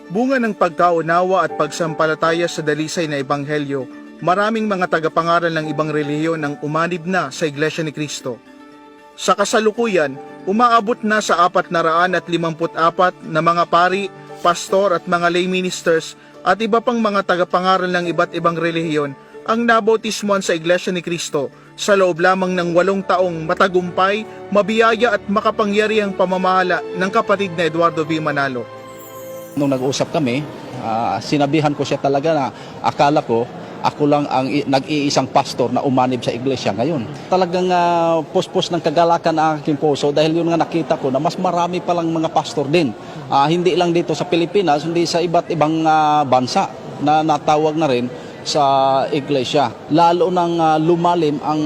Bunga ng pagkaunawa at pagsampalataya sa dalisay na ebanghelyo, maraming mga tagapangaral ng ibang relihiyon ang umanib na sa Iglesia ni Cristo. Sa kasalukuyan, umaabot na sa 454 na mga pari, pastor at mga lay ministers at iba pang mga tagapangaral ng iba't ibang relihiyon ang nabautismuhan sa Iglesia ni Cristo sa loob lamang ng 8 taong matagumpay, mabiyaya at makapangyarihang pamamahala ng kapatid na Eduardo V. Manalo. Nung nag-usap kami, sinabihan ko siya talaga na akala ko ako lang ang nag-iisang pastor na umanib sa iglesia ngayon. Talagang pospos ng kagalakan ang aking puso dahil yun nga nakita ko na mas marami palang mga pastor din. Hindi lang dito sa Pilipinas, hindi sa iba't ibang bansa na natawag na rin sa iglesia. Lalo nang lumalim ang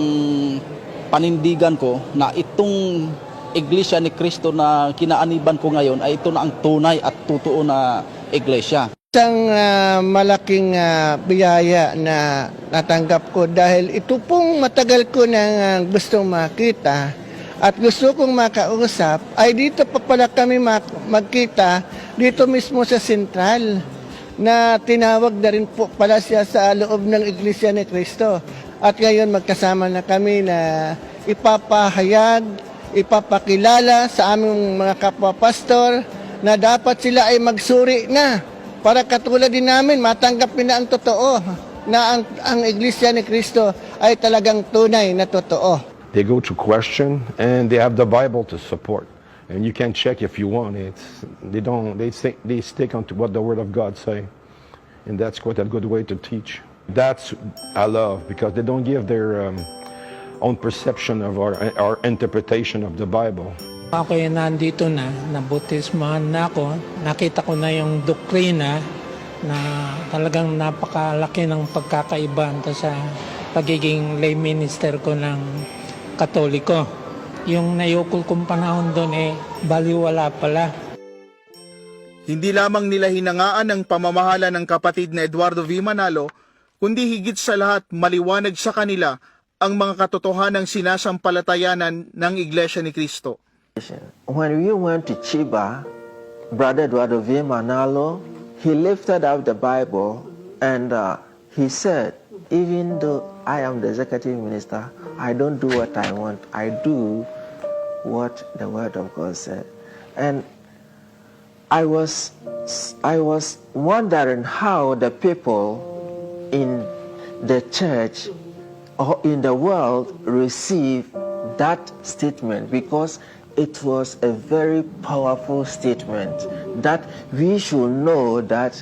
panindigan ko na itong Iglesia ni Cristo na kinaaniban ko ngayon ay ito na ang tunay at totoo na iglesia. Isang malaking biyaya na natanggap ko dahil ito pong matagal ko nang gustong makita at gusto kong makausap ay dito pa pala kami magkita dito mismo sa Sentral na tinawag na rin po pala siya sa loob ng Iglesia ni Cristo. At ngayon magkasama na kami na ipapakilala sa aming mga kapwa-pastor na dapat sila ay magsuri na para katulad din namin matanggapin na ang totoo na ang Iglesia ni Cristo ay talagang tunay na totoo. They go to question and they have the Bible to support. And you can check if you want. They stick on to what the Word of God say. And that's quite a good way to teach. That's I love because they don't give their own perception of our interpretation of the Bible. Ako ay nandito na, nabutismahan na ako. Nakita ko na yung doktrina na talagang napakalaki ng pagkakaiba sa pagiging lay minister ko ng Katoliko. Yung nayukol kong panahon doon baliwala pala. Hindi lamang nila hinangaan ang pamamahala ng kapatid na Eduardo V. Manalo, kundi higit sa lahat maliwanag sa kanila ang mga katotohanang sinasampalatayanan ng Iglesia ni Cristo. When we went to Chiba, Brother Eduardo V. Manalo, he lifted up the Bible and he said, even though I am the executive minister, I don't do what I want. I do what the Word of God said. And I was wondering how the people in the church or in the world receive that statement, because it was a very powerful statement that we should know that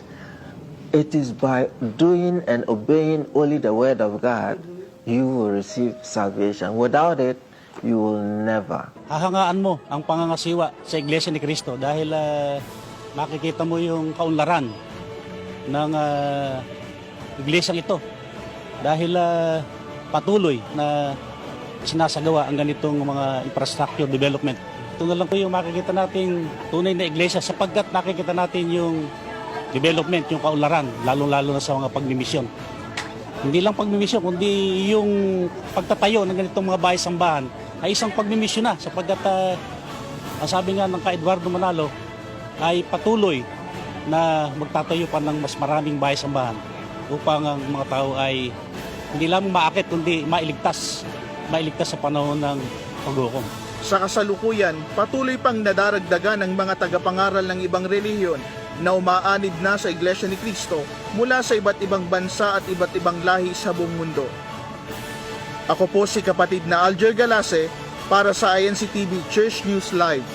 it is by doing and obeying only the Word of God you will receive salvation. Without it, you will never. Hahangaan mo ang pangangasiwa sa Iglesia ni Cristo dahil makikita mo yung kaunlaran ng iglesyang ito dahil patuloy na sinasagawa ang ganitong mga infrastructure development. Ito na lang po yung makikita nating tunay na iglesia sapagkat nakikita natin yung development, yung kaunlaran, lalong-lalo na sa mga pagmimisyon. Hindi lang pagmimisyon, kundi yung pagtatayo ng ganitong mga bahay-sambahan ay isang pagmimisyon na sapagkat ang sabi nga ng ka Eduardo Manalo ay patuloy na magtatayo pa ng mas maraming bahay-sambahan upang ang mga tao ay hindi lang maakit kundi mailigtas sa panahon ng paghukom. Sa kasalukuyan, patuloy pang nadaragdagan ng mga tagapangaral ng ibang relihiyon na umaanib na sa Iglesia ni Cristo mula sa iba't ibang bansa at iba't ibang lahi sa buong mundo. Ako po si kapatid na Alger Galase para sa INC TV Church News Live.